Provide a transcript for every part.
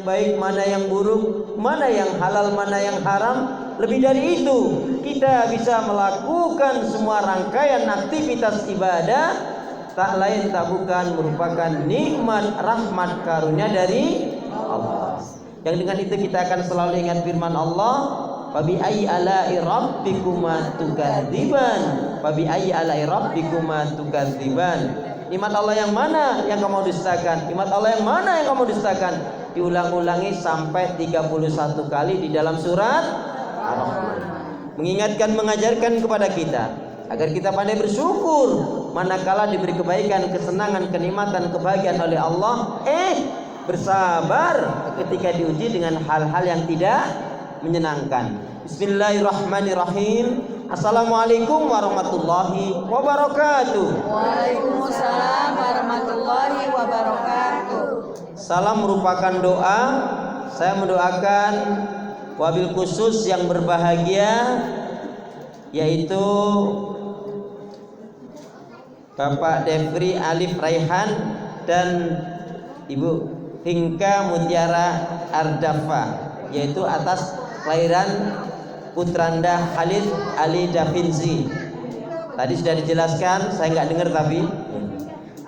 baik, mana yang buruk, mana yang halal, mana yang haram. Lebih dari itu, kita bisa melakukan semua rangkaian aktivitas ibadah tak lain tak bukan merupakan nikmat rahmat karunia dari Allah. Yang dengan itu kita akan selalu ingat firman Allah, "Fabi ayyi ala'i rabbikuma tukadziban, fabi ayyi ala'i rabbikuma tukadziban." Nikmat Allah yang mana yang kamu dustakan? Nikmat Allah yang mana yang kamu dustakan? Diulang-ulangi sampai 31 kali di dalam surat Ar-Rahman. Mengingatkan, mengajarkan kepada kita agar kita pandai bersyukur manakala diberi kebaikan, kesenangan, kenikmatan, kebahagiaan oleh Allah, bersabar ketika diuji dengan hal-hal yang tidak menyenangkan. Bismillahirrahmanirrahim. Assalamualaikum warahmatullahi wabarakatuh. Waalaikumsalam warahmatullahi wabarakatuh. Salam merupakan doa. Saya mendoakan wabil khusus yang berbahagia, yaitu Bapak Devri Alif Raihan dan Ibu Hingka Mutiara Ardafa, yaitu atas kelahiran putranda Khalid Ali Da Vinci. Tadi sudah dijelaskan, saya nggak dengar tapi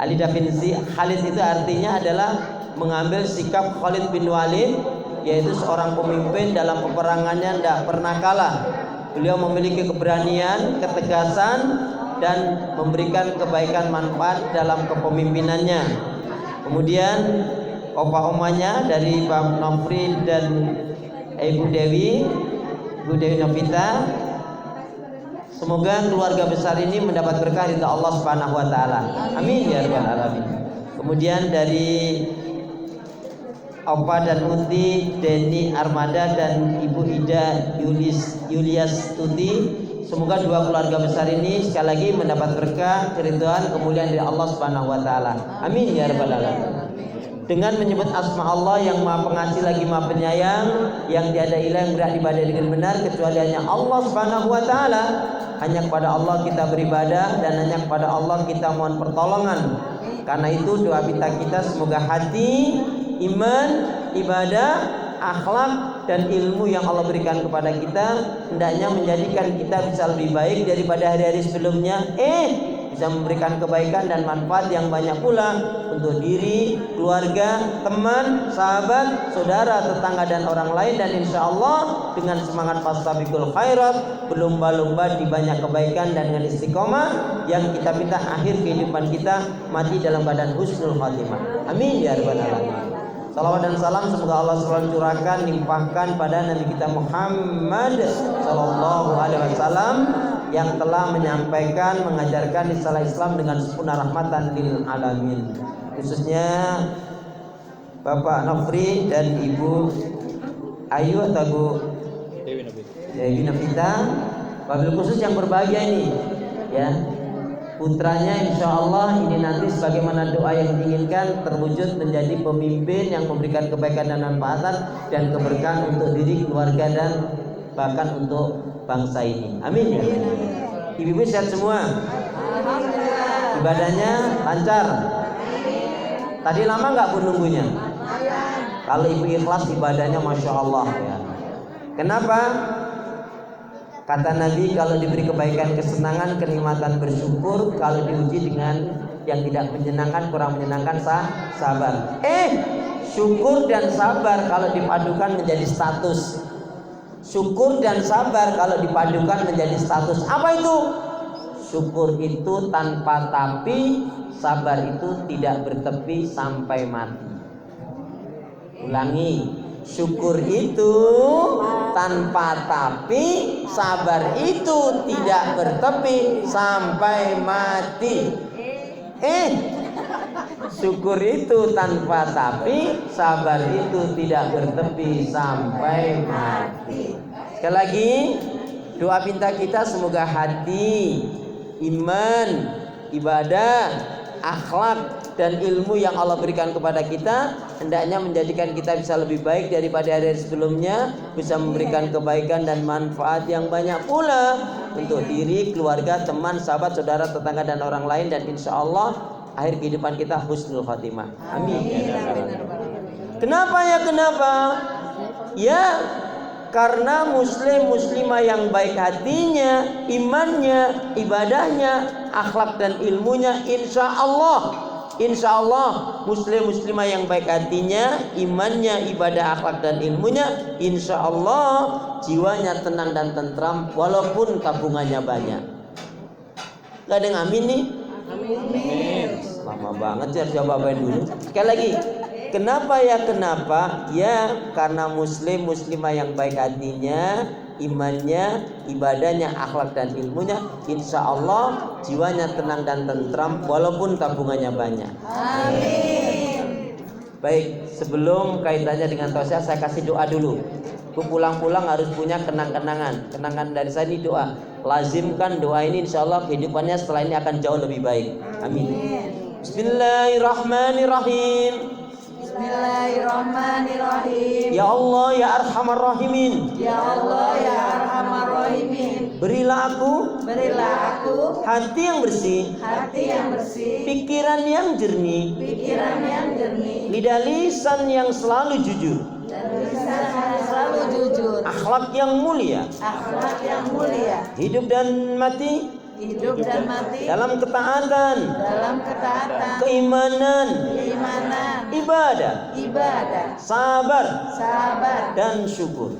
Ali Da Vinci, Khalid itu artinya adalah mengambil sikap Khalid bin Walid, yaitu seorang pemimpin dalam peperangannya tidak pernah kalah. Beliau memiliki keberanian, ketegasan, dan memberikan kebaikan manfaat dalam kepemimpinannya. Kemudian opa-omanya dari Pak Nofri dan Ibu Dewi Novita, semoga keluarga besar ini mendapat berkah dari Allah Subhanahu wa taala. Amin ya rabbal alamin. Kemudian dari Opa dan Uti Deni Armada dan Ibu Ida Yulias Tuti, semoga dua keluarga besar ini sekali lagi mendapat berkah, keridhaan, kemuliaan dari Allah Subhanahu wa taala. Amin ya rabbal alamin. Dengan menyebut asma Allah yang Maha Pengasih lagi Maha Penyayang, yang tiada ilah yang berhak ibadah dengan benar kecuali hanya Allah Subhanahu wa taala. Hanya kepada Allah kita beribadah dan hanya kepada Allah kita mohon pertolongan. Karena itu doa kita semoga hati, iman, ibadah, akhlak dan ilmu yang Allah berikan kepada kita hendaknya menjadikan kita bisa lebih baik daripada hari-hari sebelumnya, bisa memberikan kebaikan dan manfaat yang banyak pula untuk diri, keluarga, teman, sahabat, saudara, tetangga dan orang lain. Dan insya Allah dengan semangat fastabiqul khairat, berlomba-lomba di banyak kebaikan dan dengan istiqomah yang kita minta akhir kehidupan kita mati dalam keadaan husnul khatimah. Amin ya rabbal alamin. Salawat dan salam semoga Allah selalu curahkan, limpahkan pada Nabi kita Muhammad sallallahu alaihi wasallam yang telah menyampaikan, mengajarkan risalah Islam dengan sempurna rahmatan lil alamin. Khususnya Bapak Nofri dan Ibu Ayu atau Bu Dewi Novita, wabil khusus yang berbahagia ini, ya. Putranya insya Allah ini nanti sebagaimana doa yang diinginkan terwujud menjadi pemimpin yang memberikan kebaikan dan manfaat dan keberkahan untuk diri, keluarga dan bahkan untuk bangsa ini. Amin ya. Ibu-ibu sehat semua? Ibadahnya lancar? Tadi lama nggak bu nunggunya? Kalau ibu ikhlas ibadahnya masya Allah ya. Kenapa? Kata Nabi, kalau diberi kebaikan, kesenangan, kenikmatan bersyukur, kalau diuji dengan yang tidak menyenangkan, kurang menyenangkan, sabar. Syukur dan sabar kalau dipadukan menjadi status. Syukur dan sabar kalau dipadukan menjadi status. Apa itu? Syukur itu tanpa tapi, sabar itu tidak bertepi sampai mati. Ulangi. Syukur itu tanpa tapi, sabar itu tidak bertepi sampai mati. Syukur itu tanpa tapi, sabar itu tidak bertepi sampai mati. Sekali lagi, doa pinta kita semoga hati, iman, ibadah, akhlak dan ilmu yang Allah berikan kepada kita hendaknya menjadikan kita bisa lebih baik daripada hari sebelumnya, bisa memberikan kebaikan dan manfaat yang banyak pula untuk diri, keluarga, teman, sahabat, saudara, tetangga dan orang lain, dan insya Allah akhir kehidupan kita husnul khatimah. Amin. Kenapa ya? Kenapa? Ya, karena muslim muslimah yang baik hatinya, imannya, ibadahnya, akhlak dan ilmunya, insya Allah muslim muslimah yang baik hatinya, imannya, ibadah, akhlak dan ilmunya, insya Allah jiwanya tenang dan tentram walaupun tabungannya banyak. Gak ada yang amin nih? Amin. Lama banget ya, jawabannya dulu. Sekali lagi. Kenapa ya? Kenapa? Ya, karena muslim muslimah yang baik hatinya, imannya, ibadahnya, akhlak dan ilmunya, insya Allah jiwanya tenang dan tentram walaupun tabungannya banyak. Amin. Baik, sebelum kaitannya dengan tausiah, saya kasih doa dulu. Pulang-pulang harus punya kenang-kenangan. Kenangan dari saya ini doa. Lazimkan doa ini, insya Allah kehidupannya setelah ini akan jauh lebih baik. Amin. Bismillahirrahmanirrahim. Bismillahirrahmanirrahim. Ya Allah ya Arhamar Rahimin. Ya Allah ya Arhamar Rahimin. Berilah aku hati yang bersih, pikiran yang jernih, lidah lisan yang selalu jujur, dan lisan yang selalu jujur, akhlak yang mulia, hidup dan mati dalam ketaatan, keimanan, ibadah, sabar dan syukur.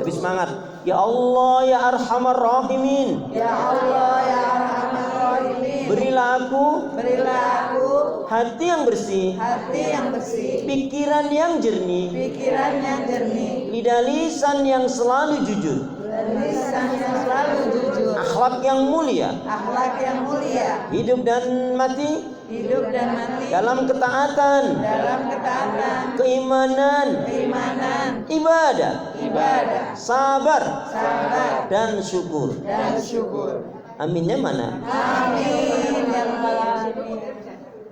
Lebih semangat. Ya Allah ya Arhamar Rahimin. Berilah aku hati yang bersih, pikiran yang jernih, lidah lisan yang selalu jujur, akhlak yang mulia, hidup dan mati dalam ketaatan, keimanan, ibadah, sabar dan syukur. Aminnya mana?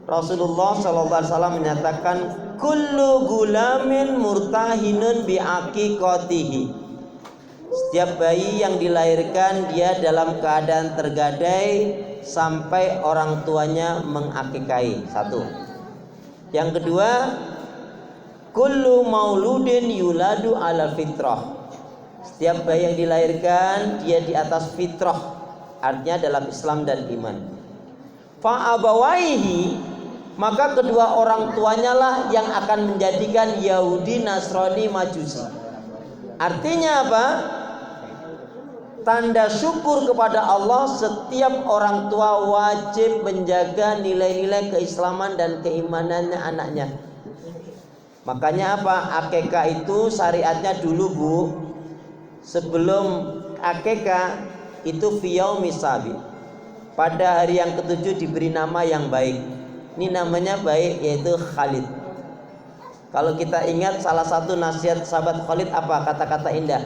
Rasulullah SAW menyatakan kullu gulamin murtahinun biaqiqatihi. Setiap bayi yang dilahirkan dia dalam keadaan tergadai sampai orang tuanya mengakikahi. Satu. Yang kedua, kullu mauludin yuladu ala fitrah. Setiap bayi yang dilahirkan dia di atas fitrah, artinya dalam Islam dan iman. Fa'abawaihi, maka kedua orang tuanya lah yang akan menjadikan Yahudi, Nasrani, Majusi. Artinya apa? Tanda syukur kepada Allah, setiap orang tua wajib menjaga nilai-nilai keislaman dan keimanannya anaknya. Makanya apa? Akikah itu syariatnya dulu Bu, sebelum akikah itu fiyaumis sabi, pada hari yang ketujuh diberi nama yang baik. Ini namanya baik, yaitu Khalid. Kalau kita ingat salah satu nasihat sahabat Khalid apa? Kata-kata indah.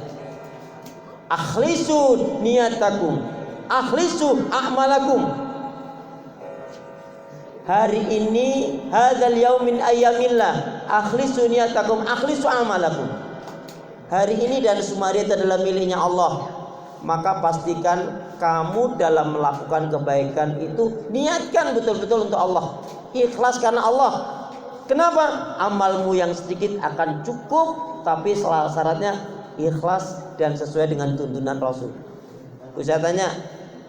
Akhlisu niyatakum, akhlisu a'malakum. Hari ini hadzal yaum min ayyamillah, akhlisu niyatakum, akhlisu a'malakum. Hari ini dan semua hari itu adalah miliknya Allah. Maka pastikan kamu dalam melakukan kebaikan itu niatkan betul-betul untuk Allah. Ikhlas karena Allah. Kenapa? Amalmu yang sedikit akan cukup, tapi syaratnya ikhlas dan sesuai dengan tuntunan Rasul. Saya tanya,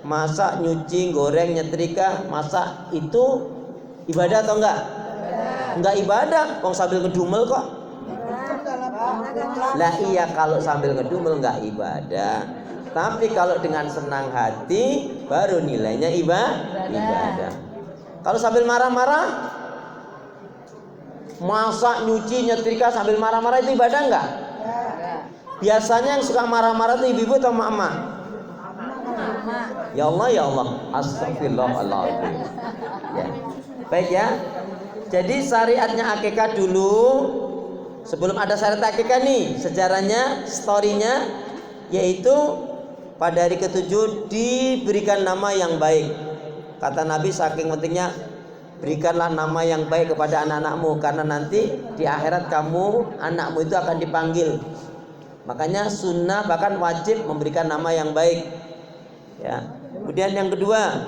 masak, nyuci, goreng, nyetrika, masak itu ibadah atau enggak? Enggak ibadah, wong sambil ngedumel kok. Lah iya, kalau sambil ngedumel enggak ibadah. Tapi kalau dengan senang hati baru nilainya ibadah. Kalau sambil marah-marah, masak, nyuci, nyetrika sambil marah-marah itu ibadah enggak? Biasanya yang suka marah-marah itu ibu-ibu atau emak-emak? Ya Allah, ya Allah, astagfirullahaladzim. Ya. Baik ya. Jadi syariatnya akikah dulu, sebelum ada syariat akikah nih, sejarahnya, storynya, yaitu pada hari ketujuh diberikan nama yang baik. Kata Nabi saking pentingnya, berikanlah nama yang baik kepada anak-anakmu, karena nanti di akhirat kamu, anakmu itu akan dipanggil. Makanya sunnah bahkan wajib memberikan nama yang baik. Ya. Kemudian yang kedua,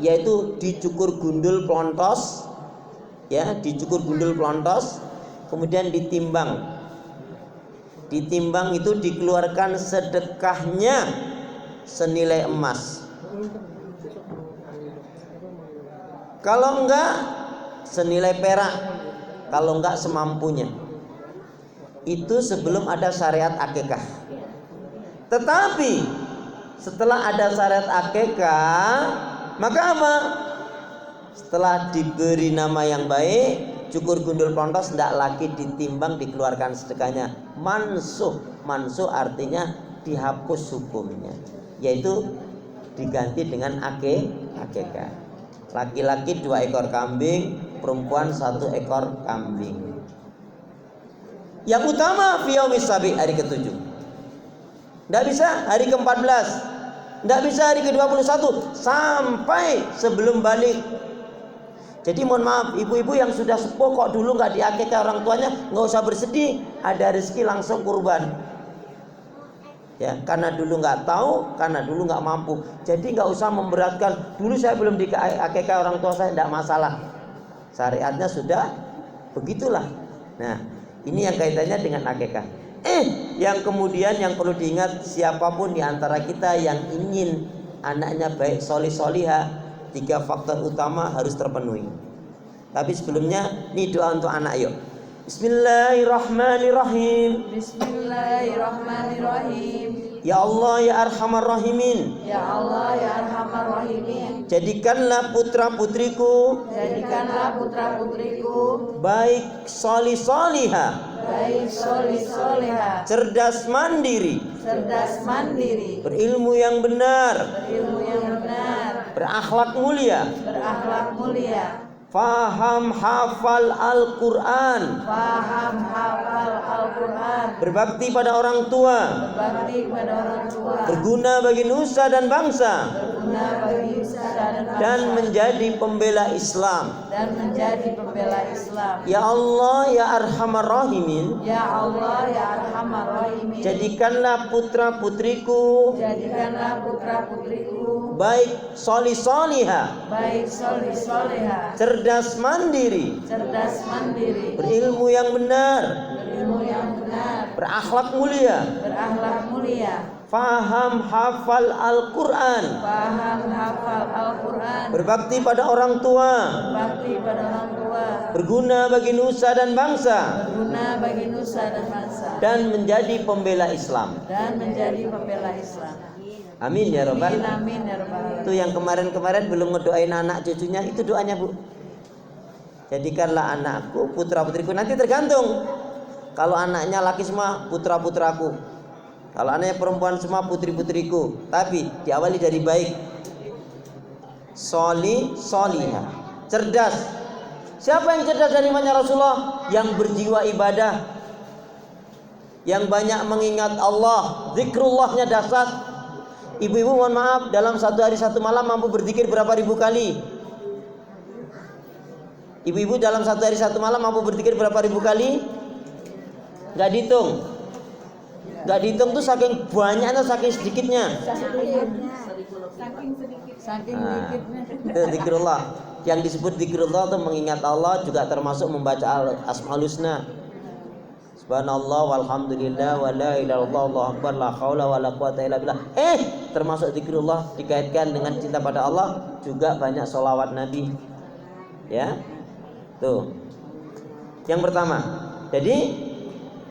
yaitu dicukur gundul plontos. Ya, dicukur gundul plontos. kemudian ditimbang. Ditimbang itu dikeluarkan sedekahnya senilai emas. Kalau enggak senilai perak, kalau enggak semampunya. Itu sebelum ada syariat akikah. Tetapi setelah ada syariat akikah, maka apa? Setelah diberi nama yang baik, cukur gundul plontos, tidak lagi ditimbang dikeluarkan sedekahnya. Mansuh artinya dihapus hukumnya, yaitu diganti dengan akikah. Laki-laki 2 ekor kambing, perempuan 1 ekor kambing. Yang utama fiyaumis sabi, hari ke-7. Tidak bisa hari ke-14, tidak bisa hari ke-21, sampai sebelum balik. Jadi mohon maaf, ibu-ibu yang sudah sepuh kok dulu nggak diakikah orang tuanya, nggak usah bersedih, ada rezeki langsung kurban. Ya, karena dulu nggak tahu, karena dulu nggak mampu. Jadi nggak usah memberatkan. Dulu saya belum diakikah orang tua saya, tidak masalah. Syariatnya sudah begitulah. Nah, ini yang kaitannya dengan akikah. Yang kemudian yang perlu diingat, siapapun di antara kita yang ingin anaknya baik, solih solihah, 3 faktor utama harus terpenuhi. Tapi sebelumnya, ini doa untuk anak yuk. Bismillahirrahmanirrahim. Bismillahirrahmanirrahim. Ya Allah ya Arhamar Rahimin. Ya Allah ya Arhamar Rahimin. Jadikanlah putra putriku, Jadikanlah putra putriku baik solih solihah, baik solih solihah, cerdas mandiri, cerdas mandiri, berilmu yang benar, berilmu yang benar, berakhlak mulia, berakhlak mulia, faham hafal Al-Quran, paham hafal Al-Quran, berbakti pada orang tua, berbakti pada orang tua, berguna bagi nusa dan bangsa, berguna bagi nusa dan bangsa, dan menjadi pembela Islam. dan menjadi pembela Islam. Ya Allah ya Arhamar Rahimin. Ya Allah ya Arhamar Rahimin. Jadikanlah putra putriku Jadikanlah putra putriku baik solih solihah, baik solih solihah, cerdas mandiri, cerdas mandiri, berilmu yang benar, berilmu yang benar, berakhlak mulia, berakhlak mulia, faham hafal Al-Quran, paham hafal Al-Quran, berbakti pada orang tua, berbakti pada orang tua, berguna bagi nusa dan bangsa, berguna bagi nusa dan bangsa, dan menjadi pembela Islam. dan menjadi pembela Islam. Amin ya Rabbal. Amin ya Rabbal alamin. Itu yang kemarin-kemarin belum ngedoain anak cucunya, itu doanya Bu. Jadikanlah anakku putra putriku. Nanti tergantung. Kalau anaknya laki semua, putra putraku. Kalau anaknya perempuan semua, putri putriku. Tapi diawali dari baik, solih solihah, cerdas. Siapa yang cerdas dari imannya Rasulullah? Yang berjiwa ibadah, yang banyak mengingat Allah, zikrullahnya dahsyat. Ibu-ibu mohon maaf, dalam 1 hari 1 malam mampu berzikir berapa ribu kali? Ibu-ibu dalam 1 hari 1 malam mampu berzikir berapa ribu kali? Gak dihitung. Gak dihitung tuh saking banyaknya, saking sedikitnya. Saking Nah, dikitnya. itu zikrullah. Yang disebut zikrullah itu mengingat Allah, juga termasuk membaca Asmaul Husna. Subhanallah walhamdulillah wa la ilaha illallah Allahu akbar la haula wa la quwata illa billah. Termasuk zikrullah dikaitkan dengan cinta pada Allah, juga banyak sholawat Nabi. Ya. Tuh. Yang pertama. Jadi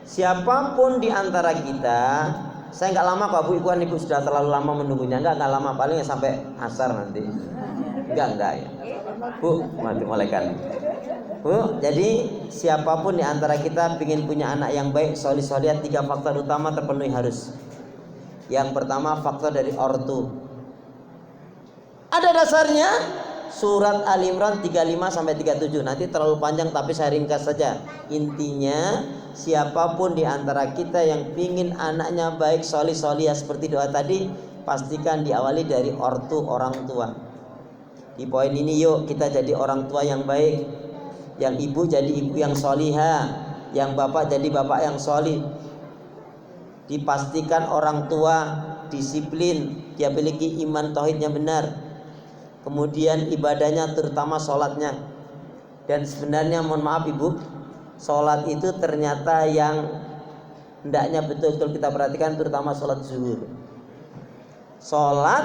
siapapun di antara kita, saya nggak lama kok Bu, ibu sudah terlalu lama menunggunya. Nggak lama, paling sampai asar nanti. Enggak ya. Bu, mulaikan. Bu, jadi siapapun di antara kita ingin punya anak yang baik, solih solihah, 3 faktor utama terpenuhi harus. Yang pertama faktor dari ortu. Ada dasarnya surat Al-Imran 35 sampai 37. Nanti terlalu panjang tapi saya ringkas saja. Intinya siapapun di antara kita yang ingin anaknya baik, solih solihah seperti doa tadi, pastikan diawali dari ortu, orang tua. Di poin ini yuk kita jadi orang tua yang baik. Yang ibu jadi ibu yang solihah, yang bapak jadi bapak yang solih. Dipastikan orang tua disiplin, dia memiliki iman tauhidnya benar. Kemudian ibadahnya terutama sholatnya. Dan sebenarnya mohon maaf ibu, sholat itu ternyata yang hendaknya betul-betul kita perhatikan, terutama sholat zuhur. Sholat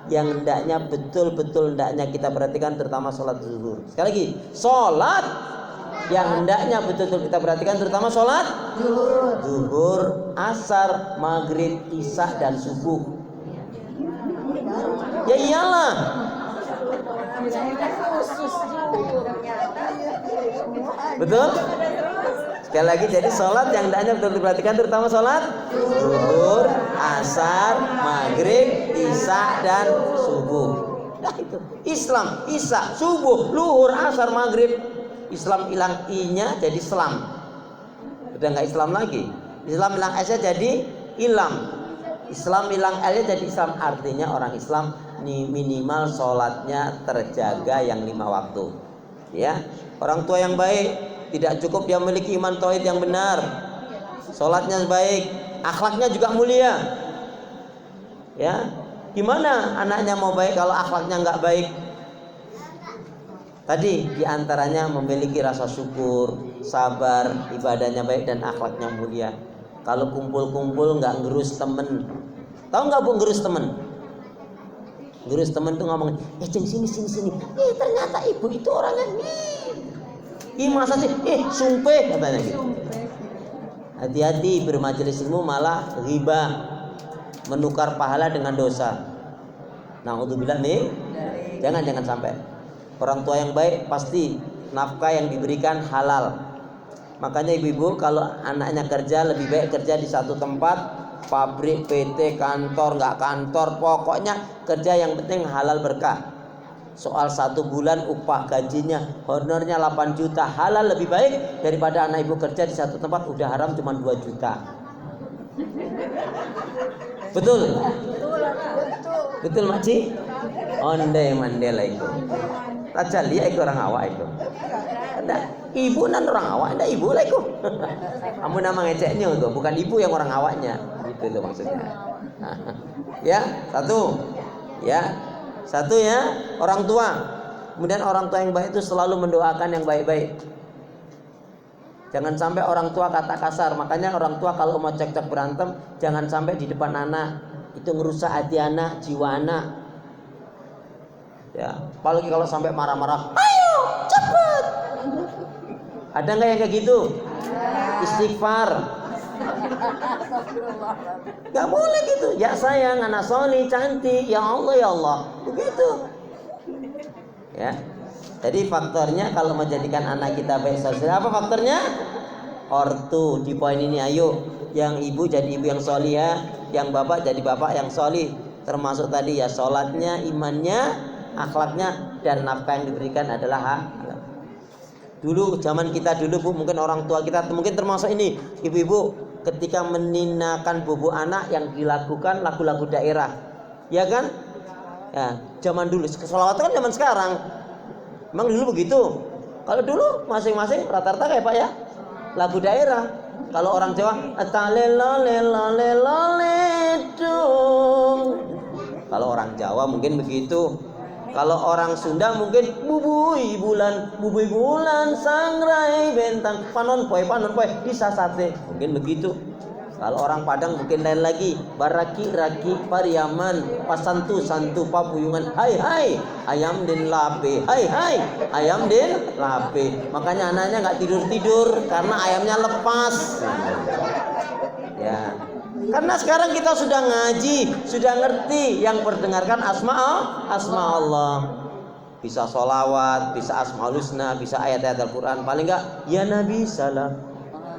yang hendaknya betul-betul hendaknya kita perhatikan, terutama sholat zuhur. Sekali lagi, sholat yang hendaknya betul-betul kita perhatikan, terutama sholat zuhur, asar, maghrib, isya, dan subuh. Ya iyalah. Betul? Sekali lagi, jadi sholat yang hendaknya betul diperhatikan, terutama sholat zuhur, asar, maghrib, isya, dan subuh. Nah itu Islam, isya, subuh, luhur, asar, maghrib. Islam hilang i-nya jadi selam. Udah nggak Islam lagi. Islam hilang s-nya jadi ilam. Islam hilang l-nya jadi Islam. Artinya orang Islam minimal sholatnya terjaga yang 5 waktu. Ya, orang tua yang baik tidak cukup dia memiliki iman tauhid yang benar, sholatnya baik, akhlaknya juga mulia. Ya, gimana anaknya mau baik kalau akhlaknya nggak baik? Tadi diantaranya memiliki rasa syukur, sabar, ibadahnya baik, dan akhlaknya mulia. Kalau kumpul-kumpul nggak ngerus temen, tahu nggak bu ngerus temen? Ngerus temen tuh ngomong, ceng sini. Ternyata ibu itu orangnya masa sih? Sumpah katanya gitu. Hati-hati bermajelis ilmu malah riba, menukar pahala dengan dosa. Na'udzubillah nih. Jangan sampai. Orang tua yang baik pasti nafkah yang diberikan halal. Makanya ibu-ibu kalau anaknya kerja, lebih baik kerja di satu tempat, pabrik, PT, kantor, nggak kantor, pokoknya kerja yang penting halal berkah. Soal 1 bulan upah gajinya, honornya 8 juta, halal lebih baik daripada anak ibu kerja di satu tempat udah haram cuma 2 juta. Betul? Betul makci? Onde mandela itu. Tajal dia itu orang awak itu. Ada ibu nan orang awak, ada ibu lah itu. Kamu nama ngeceknya itu, bukan ibu yang orang awaknya. Gitu loh maksudnya. Ya, satu ya, orang tua. Kemudian orang tua yang baik itu selalu mendoakan yang baik-baik. Jangan sampai orang tua kata kasar. Makanya orang tua kalau mau cekcok berantem, jangan sampai di depan anak. Itu ngerusak hati anak, jiwa anak. Ya, apalagi kalau sampai marah-marah, ayo cepet. Ada nggak yang kayak gitu? Istighfar. Gak boleh gitu. Ya sayang, anak soli, cantik, ya Allah, begitu. Ya. Jadi faktornya kalau menjadikan anak kita baik sosial, apa faktornya? Ortu. Di poin ini ayo, yang ibu jadi ibu yang solihah, yang bapak jadi bapak yang solih. Termasuk tadi ya sholatnya, imannya, akhlaknya, dan nafkah yang diberikan adalah hak. Dulu zaman kita dulu bu, mungkin orang tua kita mungkin termasuk ini ibu-ibu ketika meninakan bobo anak yang dilakukan lagu-lagu daerah, ya kan? Ya, zaman dulu. Sholawat kan zaman sekarang. Emang dulu begitu. Kalau dulu masing-masing rata-rata kayak Pak ya, lagu daerah. Kalau orang Jawa, kalau orang Jawa mungkin begitu. Kalau orang Sunda mungkin bubui bulan sangrai bentang panon poe bisa sate, mungkin begitu. Kalau orang Padang mungkin lain lagi, baraki raki pariaman pasantu santu papuyungan hai ayam den lape hai ayam den lape. Makanya anaknya nggak tidur karena ayamnya lepas. Ya. Karena sekarang kita sudah ngaji, sudah ngerti yang perdengarkan asma Allah. Bisa sholawat, bisa asmaul husna, bisa ayat-ayat Al-Quran. Paling enggak, ya Nabi salam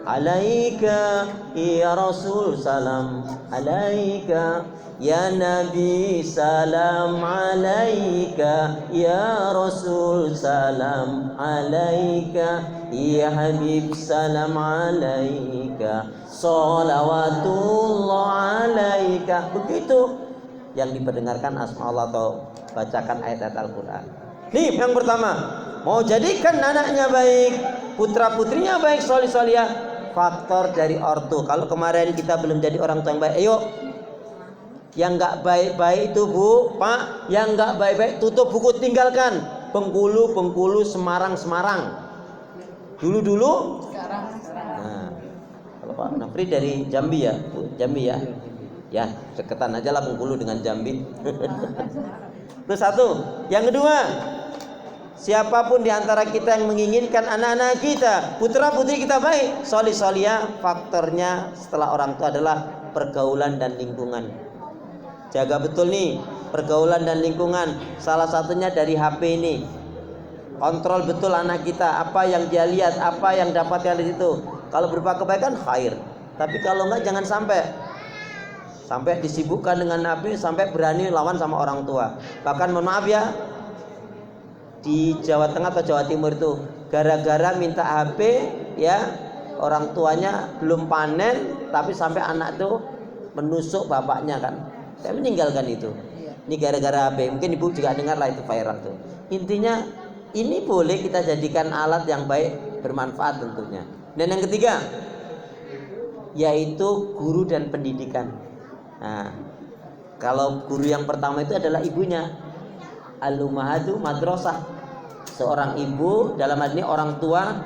alaika, ya Rasul salam alaika, ya Nabi salam alaika, ya Rasul salam alaika, ya Habib salam alaika, sholawatullah alaika. Begitu yang diperdengarkan asma Allah atau bacakan ayat-ayat Al-Quran. Nih yang pertama, mau jadikan anaknya baik, putra putrinya baik, solih-solihah, faktor dari ortu. Kalau kemarin kita belum jadi orang tua yang baik, ayo yang nggak baik-baik itu bu, pak, yang nggak baik-baik tutup buku, tinggalkan. Bengkulu, Semarang. Dulu Pak Nafri dari Jambi ya, Bu? Jambi ya? Ya, deketan aja lah Bengkulu dengan Jambi. Itu satu. Yang kedua, siapapun di antara kita yang menginginkan anak-anak kita, putra putri kita baik, solih solihah, faktornya setelah orang tua adalah pergaulan dan lingkungan. Jaga betul nih pergaulan dan lingkungan. Salah satunya dari HP ini. Kontrol betul anak kita, apa yang dia lihat, apa yang dapatkan di situ. Kalau berupa kebaikan, khair. Tapi kalau enggak, jangan sampai disibukkan dengan HP, sampai berani lawan sama orang tua. Bahkan mohon maaf ya, di Jawa Tengah atau Jawa Timur itu gara-gara minta HP ya, orang tuanya belum panen tapi sampai anak tuh menusuk bapaknya kan. Saya meninggalkan itu. Ini gara-gara HP. Mungkin ibu juga dengar lah itu viral tuh. Intinya ini boleh kita jadikan alat yang baik, bermanfaat tentunya. Dan yang ketiga yaitu guru dan pendidikan. Nah, kalau guru yang pertama itu adalah ibunya. Al-ummahatu madrasah. Seorang ibu, dalam hal ini orang tua,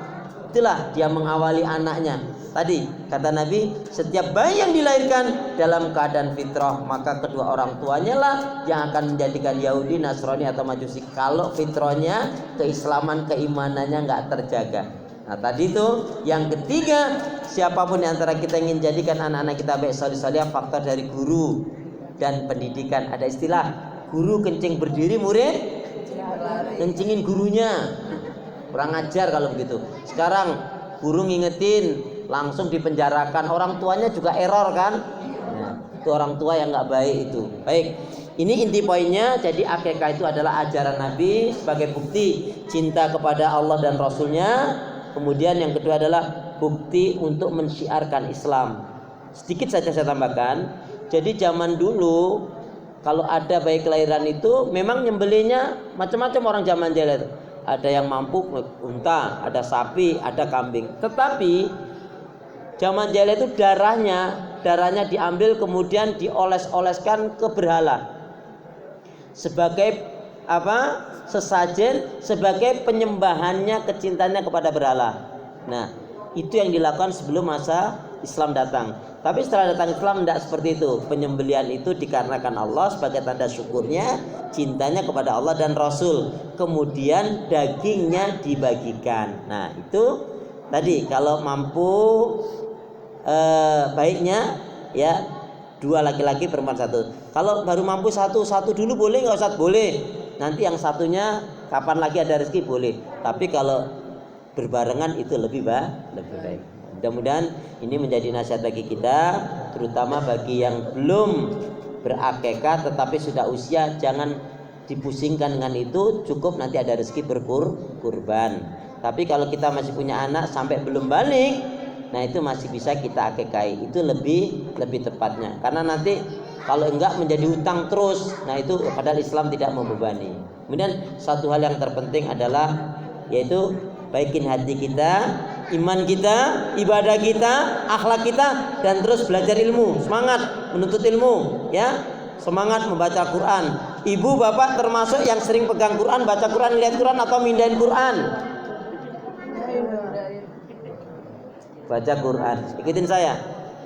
itulah dia mengawali anaknya. Tadi kata Nabi, setiap bayi yang dilahirkan dalam keadaan fitrah, maka kedua orang tuanya lah yang akan menjadikan Yahudi, Nasrani atau Majusi. Kalau fitrahnya, keislaman, keimanannya nggak terjaga. Nah tadi itu yang ketiga, siapapun di antara kita ingin jadikan anak-anak kita baik soleh-soleh, faktor dari guru dan pendidikan. Ada istilah guru kencing berdiri, murid kencingin gurunya. Kurang ajar kalau begitu. Sekarang guru ngingetin langsung dipenjarakan, orang tuanya juga error kan. Nah, itu orang tua yang nggak baik itu. Baik, ini inti poinnya. Jadi akikah itu adalah ajaran Nabi sebagai bukti cinta kepada Allah dan Rasulnya. Kemudian yang kedua adalah bukti untuk mensyiarkan Islam. Sedikit saja saya tambahkan. Jadi zaman dulu kalau ada bayi kelahiran itu memang nyembelihnya macam-macam orang zaman jahiliyah itu. Ada yang mampu unta, ada sapi, ada kambing. Tetapi zaman jahiliyah itu darahnya diambil kemudian dioles-oleskan ke berhala. Sebagai apa? Sesajen, sebagai penyembahannya, kecintaannya kepada berhala. Nah, itu yang dilakukan sebelum masa Islam datang. Tapi setelah datang Islam tidak seperti itu. Penyembelihan itu dikarenakan Allah sebagai tanda syukurnya, cintanya kepada Allah dan Rasul. Kemudian dagingnya dibagikan. Nah itu tadi kalau mampu baiknya ya 2 laki-laki perempuan 1. Kalau baru mampu satu dulu boleh nggak Ustaz? Boleh. Nanti yang satunya kapan lagi ada rezeki boleh. Tapi kalau berbarengan itu lebih baik. Mudah-mudahan ini menjadi nasihat bagi kita, terutama bagi yang belum berakikah tetapi sudah usia, jangan dipusingkan dengan itu, cukup nanti ada rezeki berkurban. Tapi kalau kita masih punya anak sampai belum balik, nah itu masih bisa kita akikahi, itu lebih tepatnya. Karena nanti kalau enggak menjadi hutang terus, nah itu padahal Islam tidak membebani. Kemudian satu hal yang terpenting adalah yaitu baikin hati kita, iman kita, ibadah kita, akhlak kita, dan terus belajar ilmu, semangat menuntut ilmu, ya, semangat membaca Quran. Ibu bapak termasuk yang sering pegang Quran, baca Quran, lihat Quran atau mindahin Quran? Baca Quran, ikutin saya.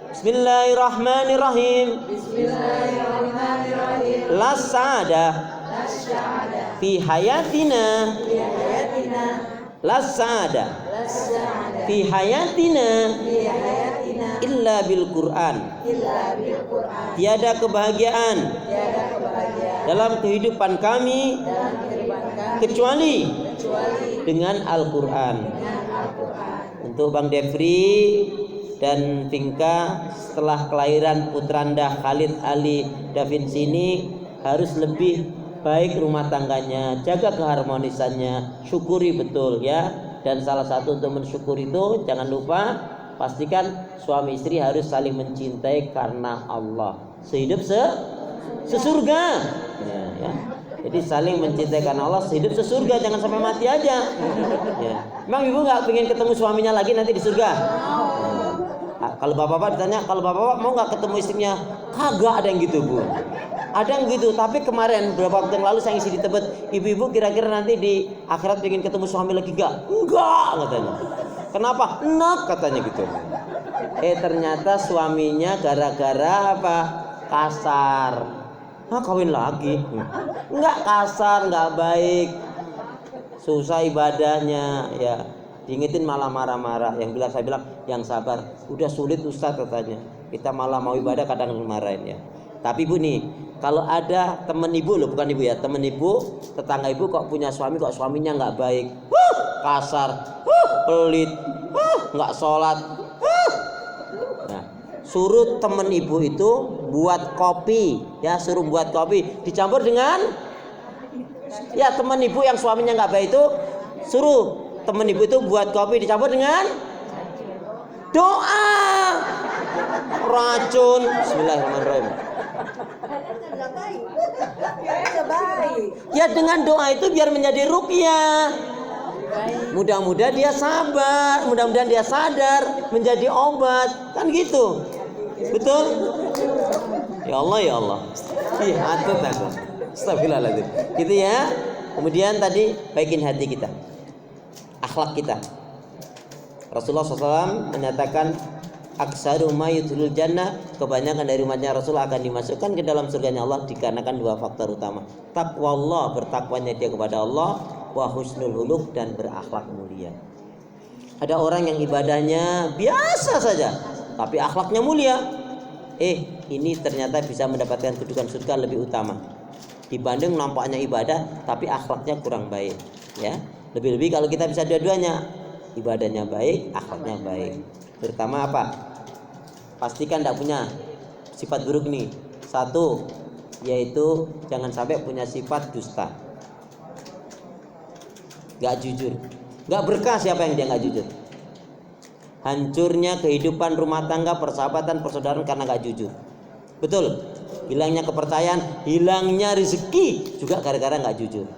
Bismillahirrahmanirrahim. Bismillahirrahmanirrahim. La sa'ada fi hayatina. La sa'ada fi hayatina illa bil Quran. Tiada kebahagiaan dalam kehidupan kami kecuali dengan Al-Quran. Untuk Bang Defri dan Vinka, setelah kelahiran putranda Khalid Ali Da Vinci ini harus lebih baik rumah tangganya, jaga keharmonisannya, syukuri betul ya. Dan salah satu untuk mensyukuri itu, jangan lupa pastikan suami istri harus saling mencintai karena Allah. Sehidup sesurga ya. Jadi saling mencintai karena Allah, sehidup sesurga, jangan sampai mati aja ya. Emang ibu gak pengen ketemu suaminya lagi nanti di surga? Kalau bapak-bapak ditanya, kalau bapak-bapak mau gak ketemu istrinya? Kagak ada yang gitu bu. Ada yang gitu, tapi kemarin beberapa waktu yang lalu saya ngisi di Tebet, ibu-ibu kira-kira nanti di akhirat pengen ketemu suami lagi gak? Enggak katanya. Kenapa? Enak katanya gitu. Ternyata suaminya gara-gara apa? Kasar. Kawin lagi. Enggak kasar, enggak baik. Susah ibadahnya ya. Diingetin malah marah-marah. Saya bilang yang sabar. Udah sulit Ustaz katanya. Kita malah mau ibadah kadang marahin ya. Tapi Bu nih, kalau ada temen ibu loh, bukan ibu ya, temen ibu, tetangga ibu kok punya suami, kok suaminya nggak baik, kasar, pelit, nggak sholat, nah, suruh temen ibu itu buat kopi, ya, suruh buat kopi, dicampur dengan, ya, temen ibu yang suaminya nggak baik itu, suruh temen ibu itu buat kopi, dicampur dengan doa, racun, bismillahirrahmanirrahim. Ya dengan doa itu biar menjadi ruqyah. Mudah-mudahan dia sabar, mudah-mudahan dia sadar menjadi obat, kan gitu. Betul? Ya Allah ya Allah. Iya, atut. Astagfirullahaladzim. Gitu ya. Kemudian tadi baikin hati kita, akhlak kita. Rasulullah SAW menyatakan aksaru ma yudkhulul jannah, kebanyakan dari umatnya Rasul akan dimasukkan ke dalam surganya Allah dikarenakan dua faktor utama. Taqwa Allah, bertakwanya dia kepada Allah, wa husnul huluk, dan berakhlak mulia. Ada orang yang ibadahnya biasa saja tapi akhlaknya mulia. Ini ternyata bisa mendapatkan kedudukan surga lebih utama dibanding nampaknya ibadah tapi akhlaknya kurang baik, ya. Lebih-lebih kalau kita bisa dua-duanya, ibadahnya baik, akhlaknya baik. Terutama apa? Pastikan tidak punya sifat buruk nih. Satu, yaitu jangan sampai punya sifat dusta, gak jujur. Gak berkah siapa yang dia gak jujur. Hancurnya kehidupan rumah tangga, persahabatan, persaudaraan karena gak jujur. Betul. Hilangnya kepercayaan, hilangnya rezeki juga gara-gara gak jujur.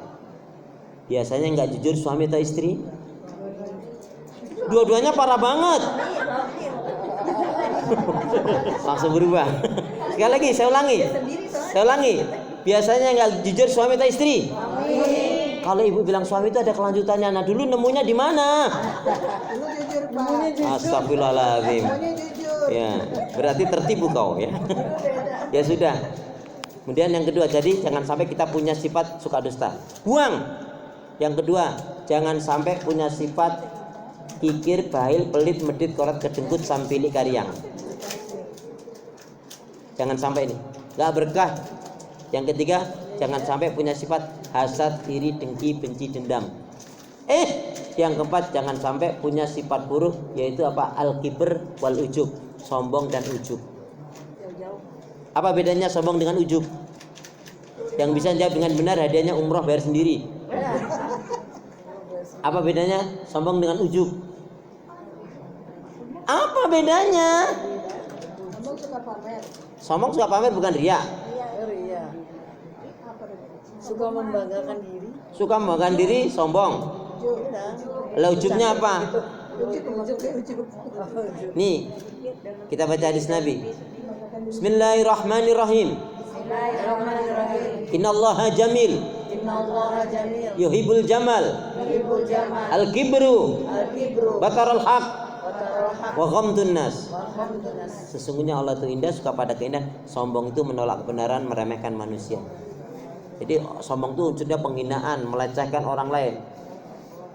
Biasanya gak jujur suami atau istri, dua-duanya parah banget. Langsung berubah. Sekali lagi saya ulangi. Biasanya nggak jujur suami atau istri? Kalau ibu bilang suami itu ada kelanjutannya, nah dulu nemunya di mana? Astagfirullahaladzim. Ya, berarti tertipu kau ya. Ya sudah. Kemudian yang kedua, jadi jangan sampai kita punya sifat suka dusta. Buang. Yang kedua, jangan sampai punya sifat kikir, bahil, pelit, medit, korat, kedengkut, sampili, kariang. Jangan sampai ini, gak berkah. Yang ketiga, jangan sampai punya sifat hasad, iri, dengki, benci, dendam. Yang keempat, jangan sampai punya sifat buruk, yaitu apa? Al-kibr wal ujub, sombong dan ujub. Apa bedanya sombong dengan ujub? Yang bisa jawab dengan benar hadiahnya umroh bayar sendiri. Apa bedanya sombong dengan ujub? Apa bedanya? Sombong suka pamer bukan ria. Suka membanggakan diri. Suka membanggakan diri, sombong. Lah ujubnya apa? Nih, kita baca hadis Nabi. Bismillahirrahmanirrahim. Innallaha jamil. Yuhibbul jamal. Al-kibru. Batarul haq. Wa ghamdun nas. Sesungguhnya Allah itu indah, suka pada keindahan. Sombong itu menolak kebenaran, meremehkan manusia. Jadi sombong itu unsurnya penghinaan, melecehkan orang lain,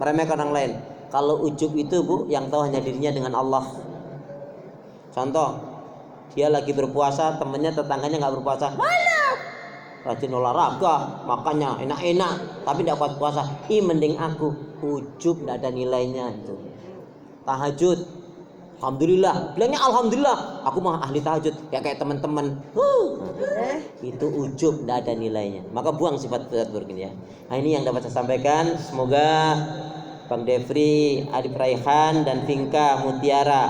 meremehkan orang lain. Kalau ujub itu Bu, yang tahu hanya dirinya dengan Allah. Contoh, dia lagi berpuasa, temennya tetangganya nggak berpuasa, malah rajin olahraga, makanya enak-enak, tapi tidak kuat puasa. Mending aku. Ujub tidak ada nilainya itu. Tahajud, alhamdulillah, bilangnya alhamdulillah, aku mah ahli tahajud, ya kayak teman-teman. Itu ujub, tidak ada nilainya. Maka buang sifat buruk ini ya. Nah ini yang dapat saya sampaikan. Semoga Bang Devri, Arif Raihan, dan Finka Mutiara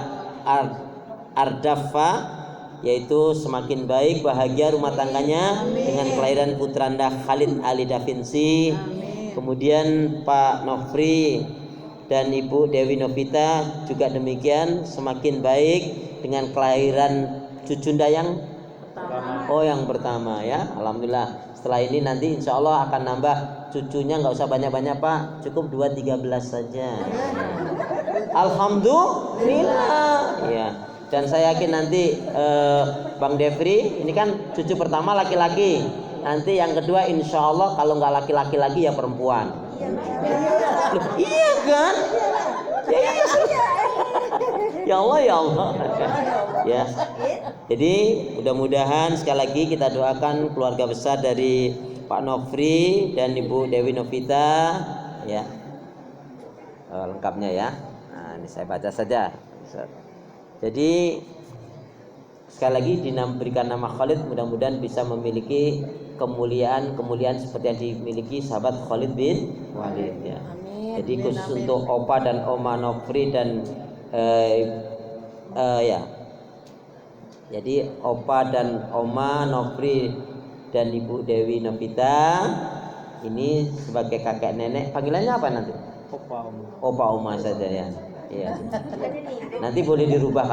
Ardafa, yaitu semakin baik, bahagia rumah tangganya. Amin. Dengan kelahiran putranda Khalid Ali Da Vinci. Amin. Kemudian Pak Nofri dan Ibu Dewi Novita juga demikian, semakin baik dengan kelahiran cucunda yang yang pertama ya. Alhamdulillah. Setelah ini nanti insya Allah akan nambah cucunya, nggak usah banyak-banyak Pak, cukup 2-13 saja. Alhamdulillah ya. Dan saya yakin nanti Bang Devri ini kan cucu pertama laki-laki. Nanti yang kedua insya Allah kalau nggak laki-laki lagi ya perempuan. Loh, iya kan? Ya, iya. Ya Allah ya Allah. Ya. Jadi mudah-mudahan sekali lagi kita doakan keluarga besar dari Pak Nofri dan Ibu Dewi Novita ya. Lengkapnya ya. Nah, ini saya baca saja. Jadi sekali lagi diberikan nama Khalid, mudah-mudahan bisa memiliki kemuliaan seperti yang dimiliki sahabat Khalid bin Walid ya. Jadi khusus untuk Opa dan Oma Nofri dan ya. Jadi Opa dan Oma Nofri dan Ibu Dewi Novita ini sebagai kakek nenek, panggilannya apa nanti? Opa Oma saja ya. Iya. Nanti boleh dirubah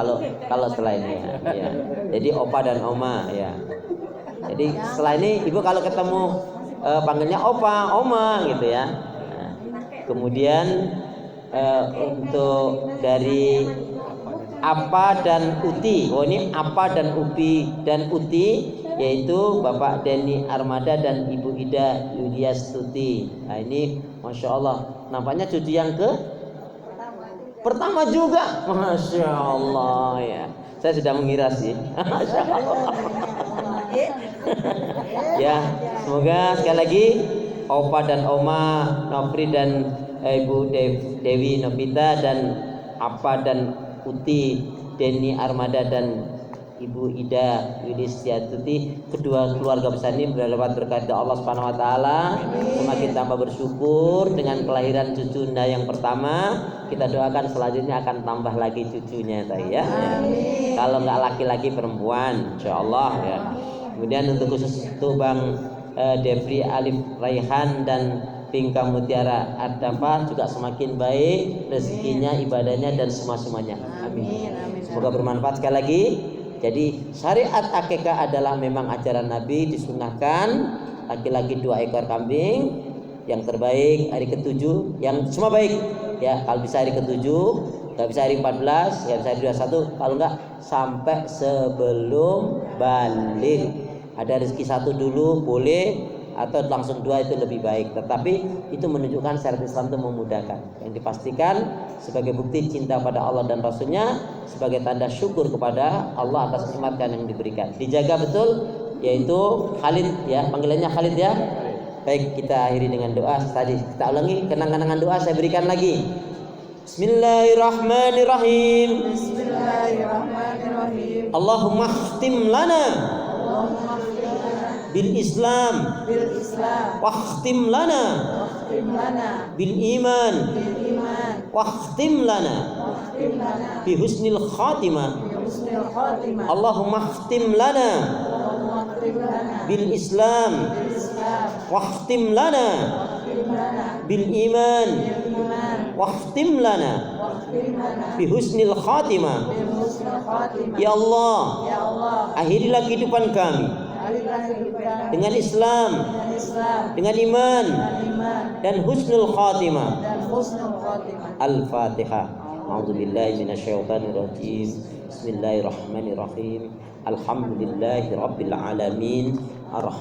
kalau setelah ini ya. Iya. Jadi Opa dan Oma ya. Jadi setelah ini Ibu kalau ketemu panggilnya Opa, Oma gitu ya. Nah, kemudian untuk dari Apa dan Uti. Oh ini Apa dan Upi dan Uti yaitu Bapak Denny Armada dan Ibu Ida Yuliastuti. Nah ini Masya Allah nampaknya cucu yang pertama juga, Masya Allah ya. Saya sudah mengira sih. Masya Allah. Ya, semoga sekali lagi Opa dan Oma Nofri dan Ibu Dewi Novita dan Apa dan Uti Denny Armada dan Ibu Ida Yulistiatuti, kedua keluarga besar ini mendapat berkat Allah Subhanahu wa taala. Semakin tambah bersyukur dengan kelahiran cucunya yang pertama. Kita doakan selanjutnya akan tambah lagi cucunya tadi ya. Kalau nggak laki-laki perempuan insyaallah ya. Kemudian untuk khusus untuk Bang Devri Alif Raihan dan Pinka Mutiara Ardafa juga semakin baik rezekinya, ibadahnya dan semuanya. Amin. Semoga bermanfaat sekali lagi. Jadi syariat akikah adalah memang ajaran Nabi, disunahkan laki-laki 2 ekor kambing, yang terbaik hari ke-7, yang semua baik ya. Kalau bisa hari ke-7, nggak bisa hari 14, ya bisa hari 21, kalau nggak sampai sebelum balik. Ada rezeki 1 dulu boleh, atau langsung 2 itu lebih baik. Tetapi itu menunjukkan syariat Islam itu memudahkan. Yang dipastikan sebagai bukti cinta pada Allah dan Rasulnya, sebagai tanda syukur kepada Allah atas nikmat yang diberikan. Dijaga betul, yaitu Khalid ya, panggilannya Khalid ya. Baik, kita akhiri dengan doa. Tadi kita ulangi kenang-kenangan doa, saya berikan lagi. Bismillahirrahmanirrahim. Bismillahirrahmanirrahim. Allahumma khtim lana bil Islam wakhtim lana bil iman wakhtim lana bi husnil khatimah. Allahumma khtim lana bil Islam wakhtim lana bil iman wakhtim lana bi husnil khatimah. Ya Allah, akhirilah kehidupan kami dengan Islam, dengan iman dan husnul khatimah. Al-Fatihah. A'udzubillahi minasyaitonir rajim. Bismillahirrahmanirrahim. Alhamdulillahirabbil alamin.